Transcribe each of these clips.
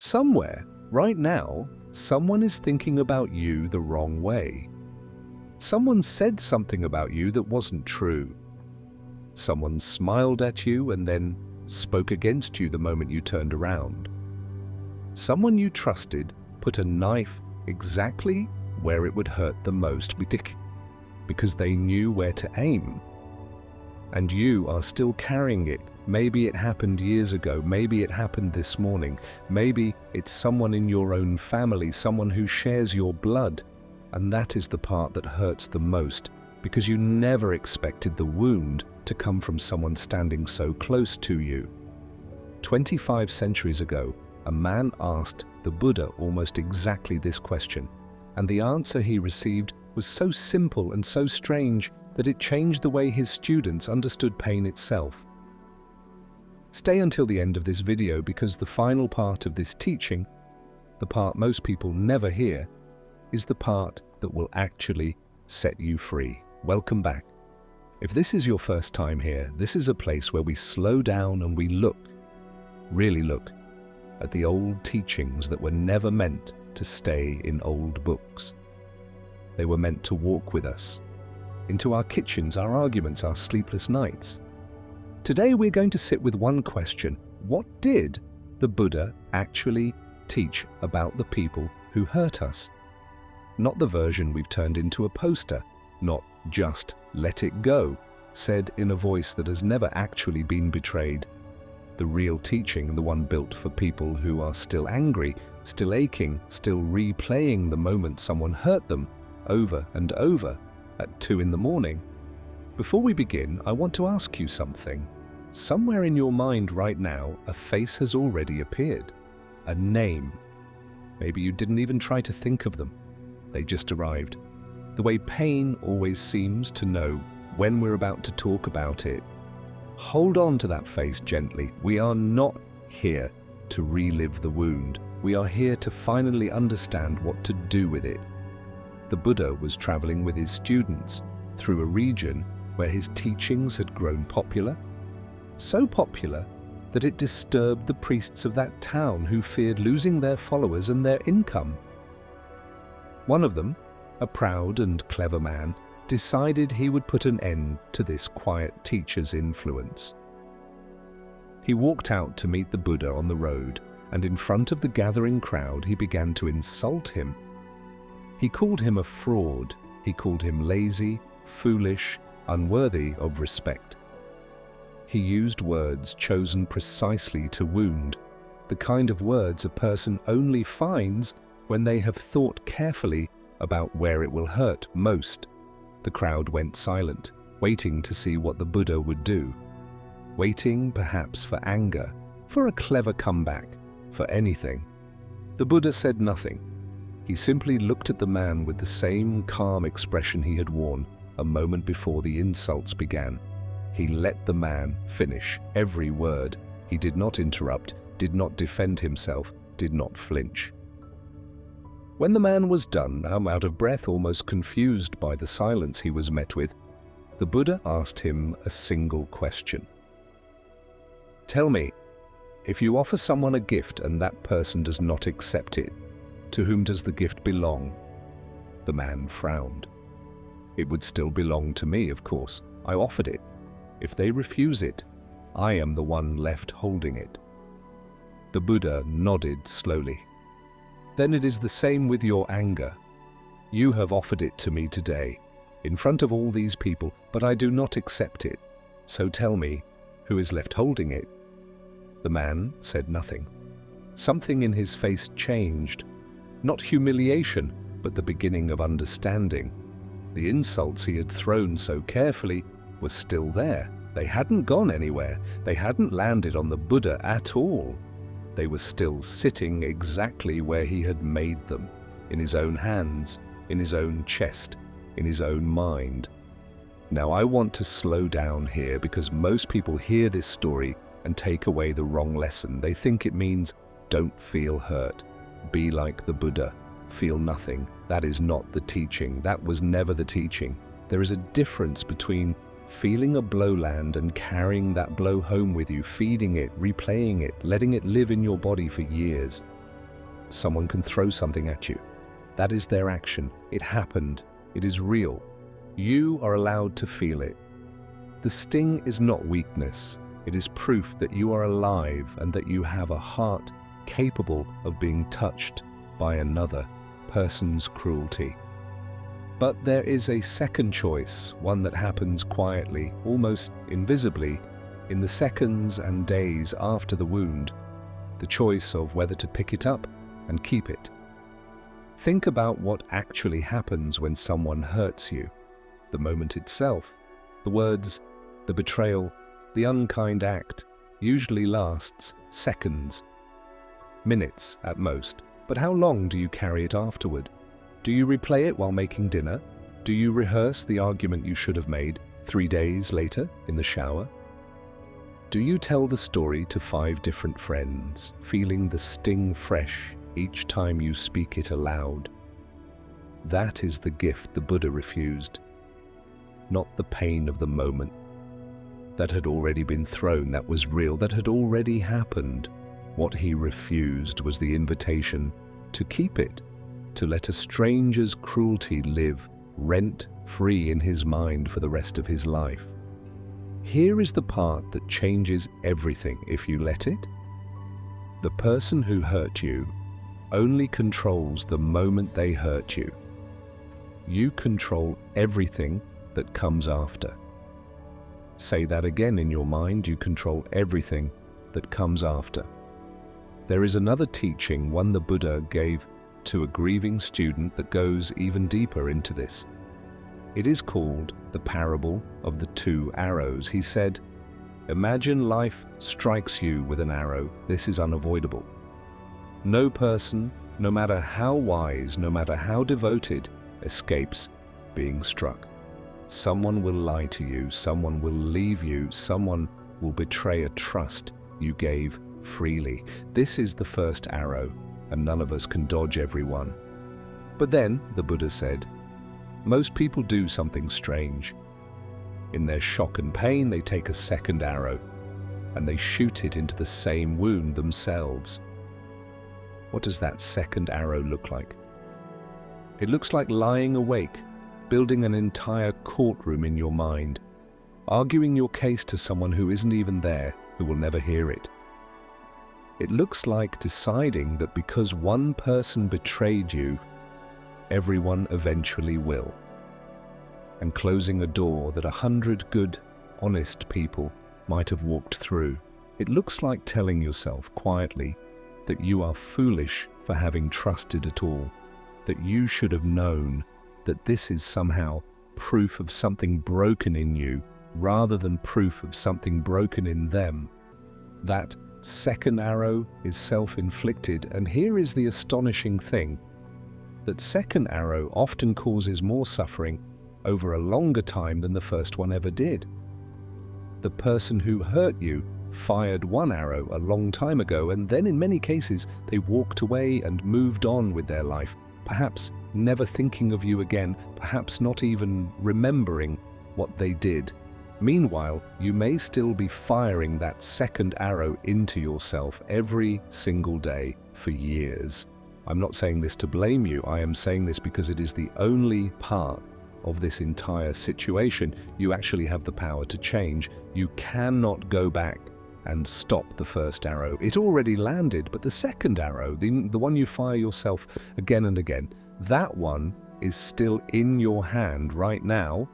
Somewhere, right now, someone is thinking about you the wrong way. Someone said something about you that wasn't true. Someone smiled at you and then spoke against you the moment you turned around. Someone you trusted put a knife exactly where it would hurt the most because they knew where to aim. And you are still carrying it. Maybe it happened years ago, maybe it happened this morning, maybe it's someone in your own family, someone who shares your blood. And that is the part that hurts the most, because you never expected the wound to come from someone standing so close to you. 25 centuries ago, a man asked the Buddha almost exactly this question, and the answer he received was so simple and so strange that it changed the way his students understood pain itself. Stay until the end of this video, because the final part of this teaching, the part most people never hear, is the part that will actually set you free. Welcome back. If this is your first time here, this is a place where we slow down and we look, really look, at the old teachings that were never meant to stay in old books. They were meant to walk with us, into our kitchens, our arguments, our sleepless nights. Today we're going to sit with one question. What did the Buddha actually teach about the people who hurt us? Not the version we've turned into a poster, not just let it go, said in a voice that has never actually been betrayed. The real teaching, the one built for people who are still angry, still aching, still replaying the moment someone hurt them over and over at 2 in the morning. Before we begin, I want to ask you something. Somewhere in your mind right now, a face has already appeared, a name. Maybe you didn't even try to think of them. They just arrived. The way pain always seems to know when we're about to talk about it. Hold on to that face gently. We are not here to relive the wound. We are here to finally understand what to do with it. The Buddha was traveling with his students through a region where his teachings had grown popular, so popular that it disturbed the priests of that town, who feared losing their followers and their income. One of them, a proud and clever man, decided he would put an end to this quiet teacher's influence. He walked out to meet the Buddha on the road, and in front of the gathering crowd he began to insult him. He called him a fraud. He called him lazy, foolish, unworthy of respect. He used words chosen precisely to wound, the kind of words a person only finds when they have thought carefully about where it will hurt most. The crowd went silent, waiting to see what the Buddha would do. Waiting perhaps for anger, for a clever comeback, for anything. The Buddha said nothing. He simply looked at the man with the same calm expression he had worn a moment before the insults began. He let the man finish every word. He did not interrupt, did not defend himself, did not flinch. When the man was done, out of breath, almost confused by the silence he was met with, the Buddha asked him a single question. Tell me, if you offer someone a gift and that person does not accept it, to whom does the gift belong? The man frowned. It would still belong to me, of course. I offered it. If they refuse it, I am the one left holding it. The Buddha nodded slowly. Then it is the same with your anger. You have offered it to me today, in front of all these people, but I do not accept it. So tell me, who is left holding it? The man said nothing. Something in his face changed. Not humiliation, but the beginning of understanding. The insults he had thrown so carefully were still there. They hadn't gone anywhere. They hadn't landed on the Buddha at all. They were still sitting exactly where he had made them, in his own hands, in his own chest, in his own mind. Now I want to slow down here, because most people hear this story and take away the wrong lesson. They think it means don't feel hurt, be like the Buddha, feel nothing. That is not the teaching. That was never the teaching. There is a difference between feeling a blow land and carrying that blow home with you, feeding it, replaying it, letting it live in your body for years. Someone can throw something at you. That is their action. It happened. It is real. You are allowed to feel it. The sting is not weakness. It is proof that you are alive and that you have a heart capable of being touched by another person's cruelty. But there is a second choice, one that happens quietly, almost invisibly, in the seconds and days after the wound, the choice of whether to pick it up and keep it. Think about what actually happens when someone hurts you. The moment itself, the words, the betrayal, the unkind act usually lasts seconds, minutes at most. But how long do you carry it afterward? Do you replay it while making dinner? Do you rehearse the argument you should have made 3 days later in the shower? Do you tell the story to 5 different friends, feeling the sting fresh each time you speak it aloud? That is the gift the Buddha refused, not the pain of the moment that had already been thrown, that was real, that had already happened. What he refused was the invitation to keep it, to let a stranger's cruelty live rent-free in his mind for the rest of his life. Here is the part that changes everything if you let it. The person who hurt you only controls the moment they hurt you. You control everything that comes after. Say that again in your mind, you control everything that comes after. There is another teaching, one the Buddha gave to a grieving student, that goes even deeper into this. It is called the parable of the 2 arrows. He said, imagine life strikes you with an arrow. This is unavoidable. No person, no matter how wise, no matter how devoted, escapes being struck. Someone will lie to you, someone will leave you, someone will betray a trust you gave freely. This is the first arrow, and none of us can dodge every one. But then, the Buddha said, most people do something strange. In their shock and pain, they take a second arrow, and they shoot it into the same wound themselves. What does that second arrow look like? It looks like lying awake, building an entire courtroom in your mind, arguing your case to someone who isn't even there, who will never hear it. It looks like deciding that because one person betrayed you, everyone eventually will, and closing a door that 100 good, honest people might have walked through. It looks like telling yourself quietly that you are foolish for having trusted at all, that you should have known that this is somehow proof of something broken in you rather than proof of something broken in them. That second arrow is self-inflicted, and here is the astonishing thing, that second arrow often causes more suffering over a longer time than the first one ever did. The person who hurt you fired one arrow a long time ago, and then in many cases they walked away and moved on with their life, perhaps never thinking of you again, perhaps not even remembering what they did. Meanwhile, you may still be firing that second arrow into yourself every single day for years. I'm not saying this to blame you, I am saying this because it is the only part of this entire situation you actually have the power to change. You cannot go back and stop the first arrow. It already landed, but the second arrow, the one you fire yourself again and again, that one is still in your hand right now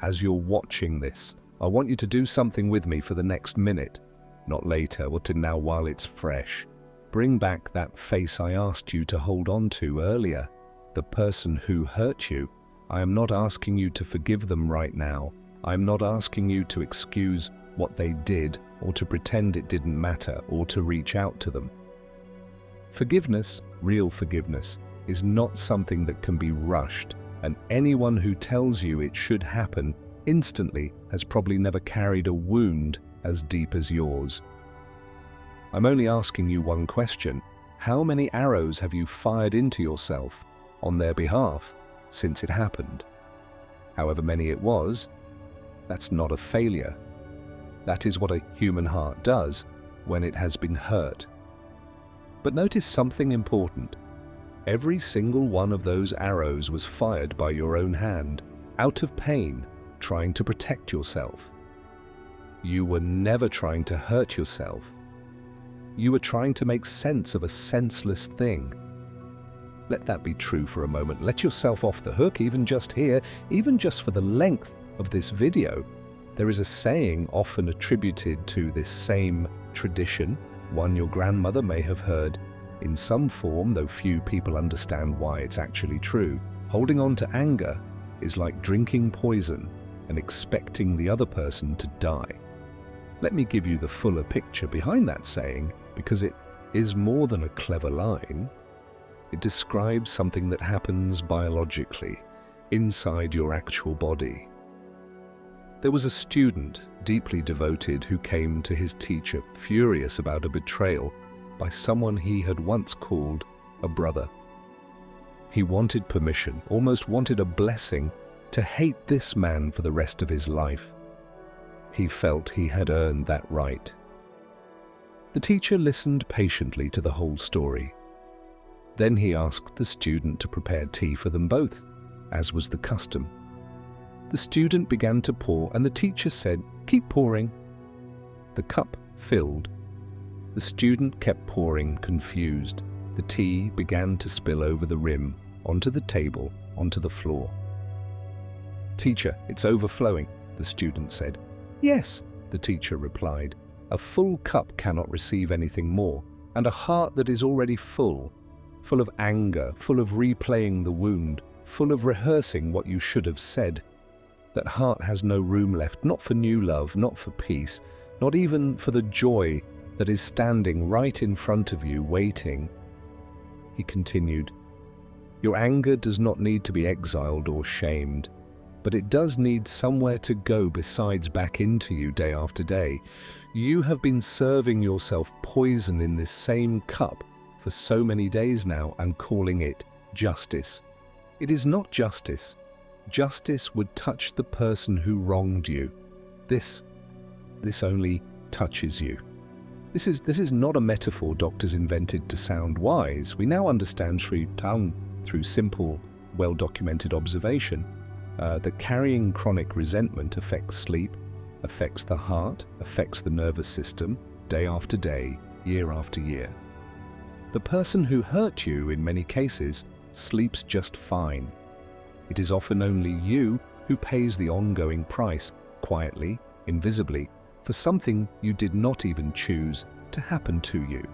as you're watching this. I want you to do something with me for the next minute, not later, or to now while it's fresh. Bring back that face I asked you to hold on to earlier, the person who hurt you. I am not asking you to forgive them right now. I am not asking you to excuse what they did, or to pretend it didn't matter, or to reach out to them. Forgiveness, real forgiveness, is not something that can be rushed, and anyone who tells you it should happen instantly has probably never carried a wound as deep as yours. I'm only asking you one question. How many arrows have you fired into yourself on their behalf since it happened? However many it was, that's not a failure. That is what a human heart does when it has been hurt. But notice something important. Every single one of those arrows was fired by your own hand, out of pain, trying to protect yourself. You were never trying to hurt yourself. You were trying to make sense of a senseless thing. Let that be true for a moment. Let yourself off the hook, even just here, even just for the length of this video. There is a saying often attributed to this same tradition, one your grandmother may have heard in some form, though few people understand why it's actually true. Holding on to anger is like drinking poison and expecting the other person to die. Let me give you the fuller picture behind that saying, because it is more than a clever line. It describes something that happens biologically, inside your actual body. There was a student, deeply devoted, who came to his teacher furious about a betrayal by someone he had once called a brother. He wanted permission, almost wanted a blessing, to hate this man for the rest of his life. He felt he had earned that right. The teacher listened patiently to the whole story. Then he asked the student to prepare tea for them both, as was the custom. The student began to pour, and the teacher said, "Keep pouring." The cup filled. The student kept pouring, confused. The tea began to spill over the rim, onto the table, onto the floor. "Teacher, it's overflowing," the student said. "Yes," the teacher replied. "A full cup cannot receive anything more, and a heart that is already full of anger, full of replaying the wound, full of rehearsing what you should have said. That heart has no room left, not for new love, not for peace, not even for the joy that is standing right in front of you, waiting." He continued, "Your anger does not need to be exiled or shamed, but it does need somewhere to go besides back into you day after day. You have been serving yourself poison in this same cup for so many days now and calling it justice. It is not justice. Justice would touch the person who wronged you. This only touches you." This is not a metaphor doctors invented to sound wise. We now understand through simple, well-documented observation that carrying chronic resentment affects sleep, affects the heart, affects the nervous system, day after day, year after year. The person who hurt you, in many cases, sleeps just fine. It is often only you who pays the ongoing price, quietly, invisibly, for something you did not even choose to happen to you.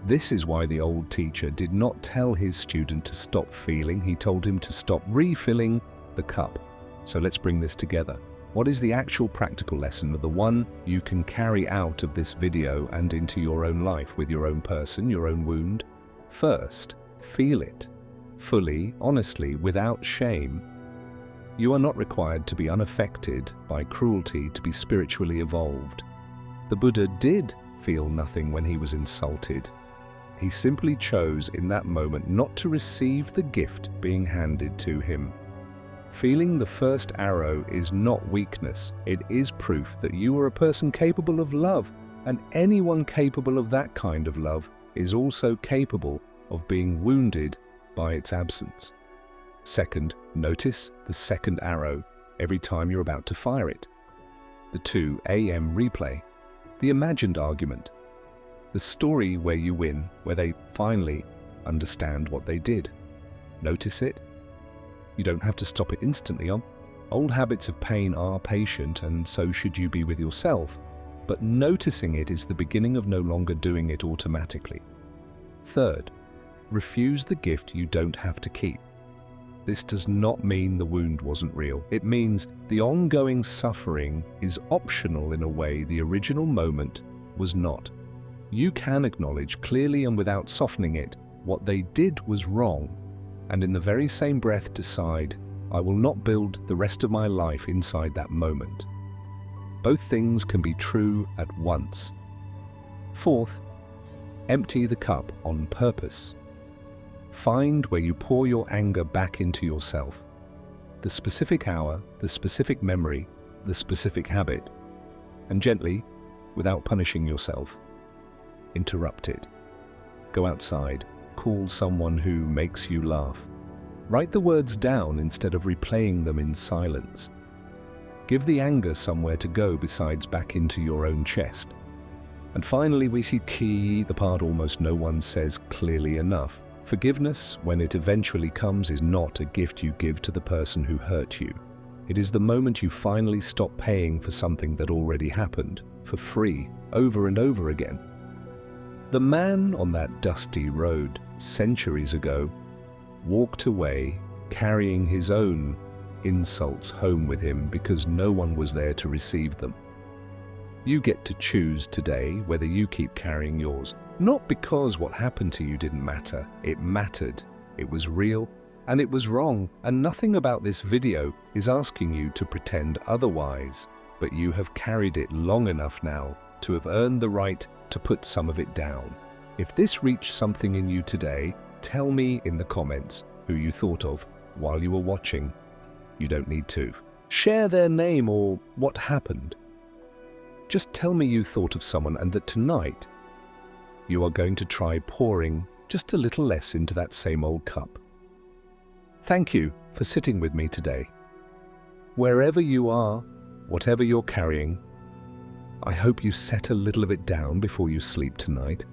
This is why the old teacher did not tell his student to stop feeling. He told him to stop refilling the cup. So let's bring this together. What is the actual practical lesson, the one you can carry out of this video and into your own life with your own person, your own wound? First, feel it. Fully, honestly, without shame. You are not required to be unaffected by cruelty to be spiritually evolved. The Buddha did feel nothing when he was insulted. He simply chose in that moment not to receive the gift being handed to him. Feeling the first arrow is not weakness. It is proof that you are a person capable of love, and anyone capable of that kind of love is also capable of being wounded by its absence. Second, notice the second arrow every time you're about to fire it. The 2 a.m. replay, the imagined argument, the story where you win, where they finally understand what they did. Notice it. You don't have to stop it instantly. Old habits of pain are patient, and so should you be with yourself. But noticing it is the beginning of no longer doing it automatically. Third, refuse the gift you don't have to keep. This does not mean the wound wasn't real. It means the ongoing suffering is optional in a way the original moment was not. You can acknowledge clearly and without softening it what they did was wrong, and in the very same breath decide, I will not build the rest of my life inside that moment. Both things can be true at once. Fourth, empty the cup on purpose. Find where you pour your anger back into yourself. The specific hour, the specific memory, the specific habit, and gently, without punishing yourself, interrupt it. Go outside. Call someone who makes you laugh. Write the words down instead of replaying them in silence. Give the anger somewhere to go besides back into your own chest. And finally, we see key, the part almost no one says clearly enough. Forgiveness, when it eventually comes, is not a gift you give to the person who hurt you. It is the moment you finally stop paying for something that already happened, for free, over and over again. The man on that dusty road, centuries ago, walked away carrying his own insults home with him because no one was there to receive them. You get to choose today whether you keep carrying yours. Not because what happened to you didn't matter. It mattered. It was real. And it was wrong. And nothing about this video is asking you to pretend otherwise. But you have carried it long enough now to have earned the right to put some of it down. If this reached something in you today, tell me in the comments who you thought of while you were watching. You don't need to share their name or what happened. Just tell me you thought of someone and that tonight you are going to try pouring just a little less into that same old cup. Thank you for sitting with me today. Wherever you are, whatever you're carrying, I hope you set a little of it down before you sleep tonight.